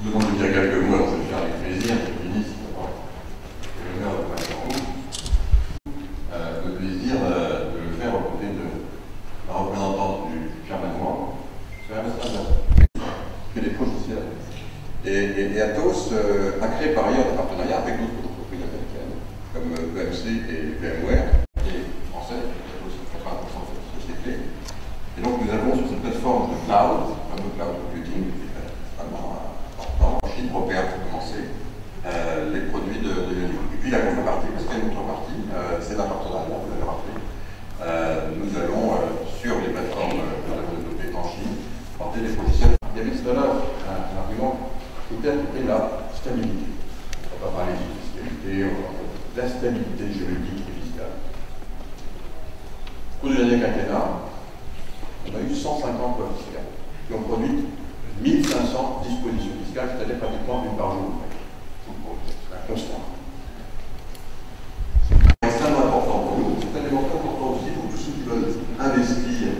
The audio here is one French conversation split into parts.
Je vous demande de dire quelques mots, alors je vais le faire avec plaisir, Monsieur le ministre, d'abord. J'ai l'honneur de passer en vous. Le plaisir de le faire aux côtés de la représentante du Firmanois, c'est l'ambassadeur qui est des logiciels. Et Atos a créé par ailleurs des partenariats avec d'autres entreprises américaines, comme EMC et VMware, et français, qui est aussi 80% de cette société. Et donc nous avons sur cette plateforme de cloud, le fameux cloud computing, qui est extrêmement important, en Chine européenne pour commencer, les produits de Unity. Et puis la contrepartie, parce qu'il y a une contrepartie, c'est un partenariat, vous l'avez rappelé. Nous allons, sur les plateformes que nous avons développées en Chine, porter des positions. Il y avait tout à l'heure un argument qui était la stabilité. On ne va pas parler de fiscalité, on va parler de la stabilité juridique et fiscale. Au cours du dernier quinquennat, on a eu 150 lois fiscales qui ont produit 1500 dispositions fiscales, c'est-à-dire pratiquement une par jour. C'est un constant. C'est extrêmement important pour nous, c'est extrêmement important aussi pour tous ceux qui veulent investir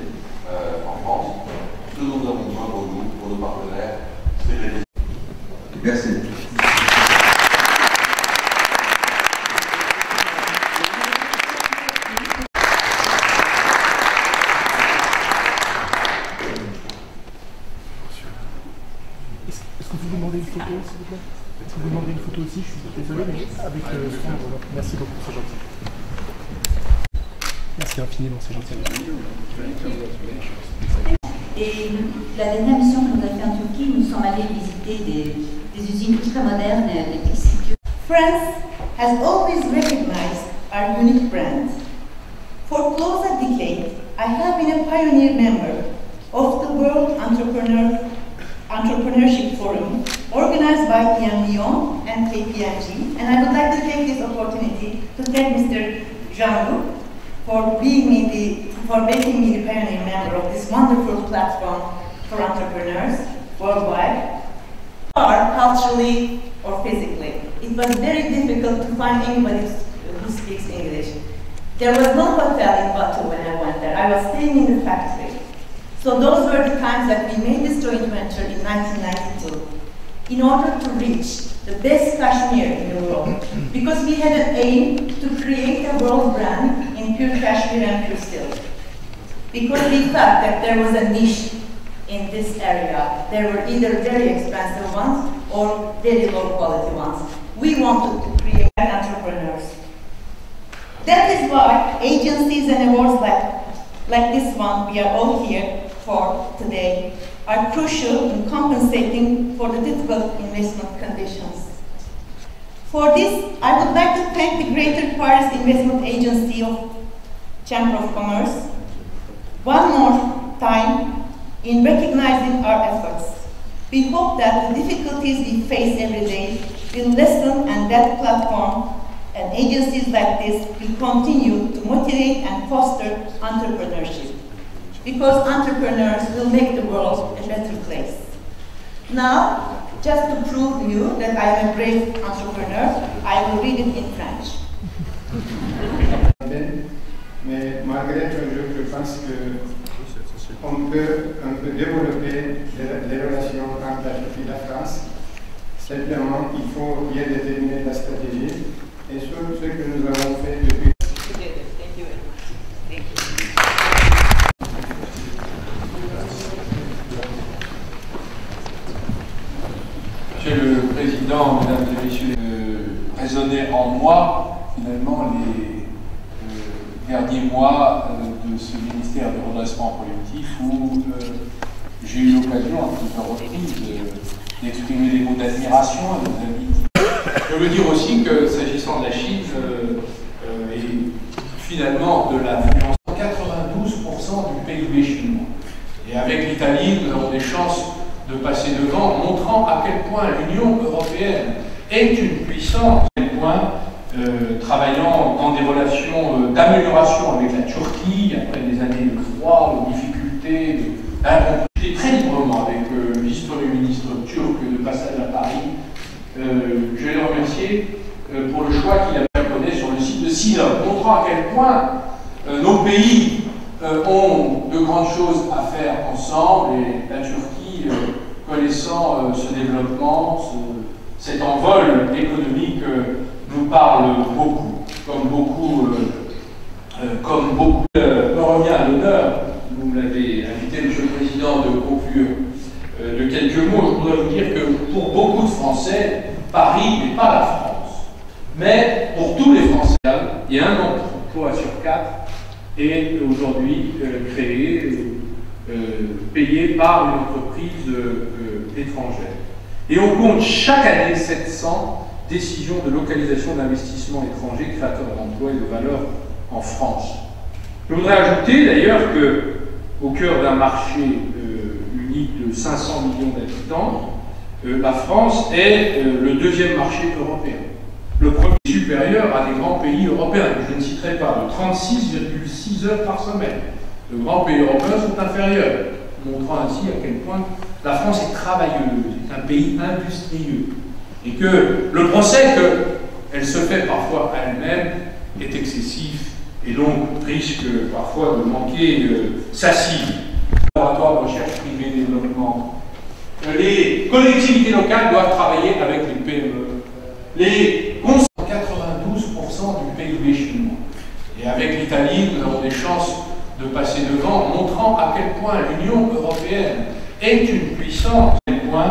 en France. Ce dont nous avons besoin pour nous, pour nos partenaires, c'est les... Merci. Est-ce que vous demandez une photo, s'il vous plaît? Est-ce que vous demandez une photo aussi? Je suis désolé, mais avec Franck, merci beaucoup, c'est gentil. Merci infiniment, c'est gentil. Et la dernière mission que nous avons fait en Turquie, nous sommes allés visiter des usines très modernes de textiles. France has always recognized our unique brand. For close a decade, I have been a pioneer member of the World Entrepreneurship Forum, organized by PM Lyon and KPMG, and I would like to take this opportunity to thank Mr. Jean-Luc for making me the pioneer member of this wonderful platform for entrepreneurs worldwide, or culturally or physically. It was very difficult to find anybody who speaks English. There was no hotel in Batu when I went there. I was staying in the factory. So those were the times that we made this joint venture in 1992 in order to reach the best cashmere in the world, because we had an aim to create a world brand in pure cashmere and pure silk. Because we thought that there was a niche in this area. There were either very expensive ones or very low quality ones. We wanted to create entrepreneurs. That is why agencies and awards like this one we are all here for today are crucial in compensating for the difficult investment conditions. For this, I would like to thank the Greater Paris Investment Agency of Chamber of Commerce one more time in recognizing our efforts. We hope that the difficulties we face every day will lessen, and that platform and agencies like this will continue to motivate and foster entrepreneurship, because entrepreneurs will make the world a better place. Now, just to prove to you that I am a brave entrepreneur, I will read it in French. Mais malgré tout, je pense qu'on peut développer les relations entre la Turquie et la France. Simplement, il faut bien déterminer la stratégie et ce que nous avons fait depuis. Monsieur le Président, Mesdames et Messieurs, résonner en moi, finalement, les derniers mois de ce ministère du redressement collectif où j'ai eu l'occasion à plusieurs reprises d'exprimer des mots d'admiration à nos amis. Je veux dire aussi que, s'agissant de la Chine, et finalement de la finance, 92% du PIB chinois. Et avec l'Italie, nous avons des chances de passer devant, montrant à quel point l'Union européenne est une puissance, à quel point, travaillant dans des relations d'amélioration avec la Turquie, après des années de froid, de difficultés, d'incompréhension, très librement avec le vice-premier ministre turc de passage à Paris. Je vais le remercier pour le choix qu'il a fait sur le site de Sinop, montrant à quel point nos pays ont de grandes choses à faire ensemble, et la Turquie connaissant ce développement, cet envol économique nous parle beaucoup, comme beaucoup me revient à l'honneur, vous l'avez invité, Monsieur le Président, de conclure de quelques mots. Je voudrais vous dire que pour beaucoup de Français, Paris n'est pas la France. Mais pour tous les Français, il y a un emploi sur 4 est aujourd'hui créé, payé par une entreprise étrangère. Et on compte chaque année 700 décisions de localisation d'investissement étranger créateurs d'emplois et de valeur en France. Je voudrais ajouter d'ailleurs qu'au cœur d'un marché unique de 500 millions d'habitants, la France est le deuxième marché européen. Le premier supérieur à des grands pays européens, que je ne citerai pas, de 36,6 heures par semaine. De grands pays européens sont inférieurs, montrant ainsi à quel point la France est travailleuse, est un pays industrieux, et que le procès qu'elle se fait parfois à elle-même est excessif, et donc risque parfois de manquer sa cible. Laboratoire de recherche privée et développement. Les collectivités locales doivent travailler avec les PME. Les 92% du PIB chinois. Et avec l'Italie, nous avons des chances de passer devant, montrant à quel point l'Union européenne est une puissance, à quel point,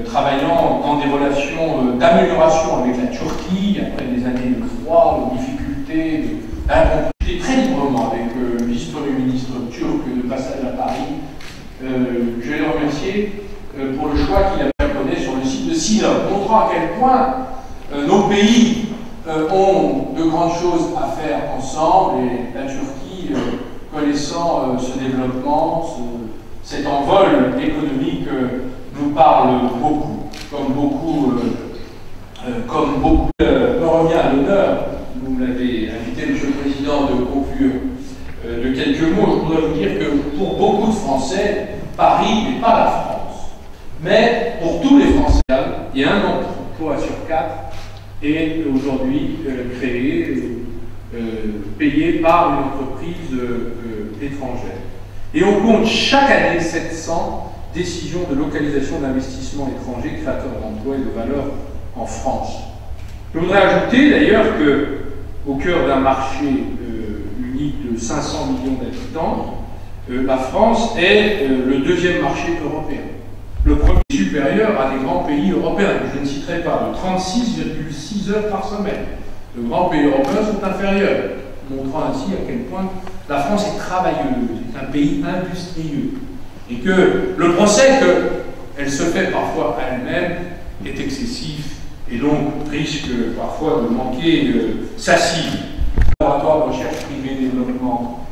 travaillant dans des relations d'amélioration avec la Turquie, après des années de froid, de difficultés, d'incompréhension, très librement avec le vice-premier ministre turc de passage à Paris. Je vais le remercier pour le choix qu'il a fait sur le site de Sinop, montrant à quel point nos pays ont de grandes choses à faire ensemble, et la Turquie, connaissant ce développement, cet envol économique, nous parle beaucoup, comme beaucoup me revient à l'honneur, vous l'avez invité, Monsieur le Président, de conclure de quelques mots. Je voudrais vous dire que pour beaucoup de Français, Paris n'est pas la France. Mais pour tous les Français, il y a un emploi sur 4 est aujourd'hui créé, payé par une entreprise étrangère. Et on compte chaque année 700 décisions de localisation d'investissement étranger créateurs d'emplois et de valeur en France. Je voudrais ajouter d'ailleurs qu'au cœur d'un marché unique de 500 millions d'habitants, la France est le deuxième marché européen. Le premier supérieur à des grands pays européens, que je ne citerai pas, de 36,6 heures par semaine. De grands pays européens sont inférieurs, montrant ainsi à quel point la France est travailleuse, est un pays industrieux, et que le procès qu'elle se fait parfois à elle-même est excessif, et donc risque parfois de manquer sa cible. Laboratoire de recherche privée et développement.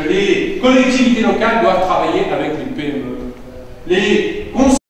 Les collectivités locales doivent travailler avec les PME. Les